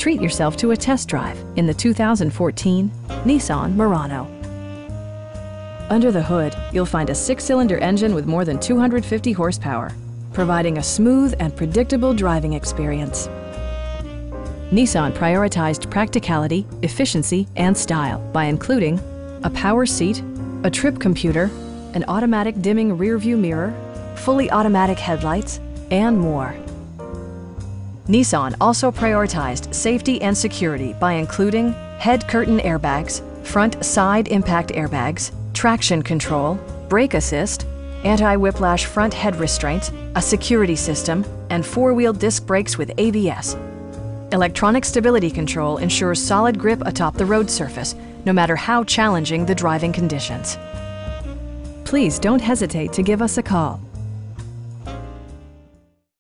treat yourself to a test drive in the 2014 Nissan Murano. Under the hood, you'll find a 6-cylinder engine with more than 250 horsepower, providing a smooth and predictable driving experience. Nissan prioritized practicality, efficiency, and style by including a power seat, a trip computer, an automatic dimming rearview mirror, fully automatic headlights, and more. Nissan also prioritized safety and security by including head curtain airbags, front side impact airbags, traction control, brake assist, anti-whiplash front head restraints, a security system, and 4-wheel disc brakes with ABS. Electronic stability control ensures solid grip atop the road surface, no matter how challenging the driving conditions. Please don't hesitate to give us a call.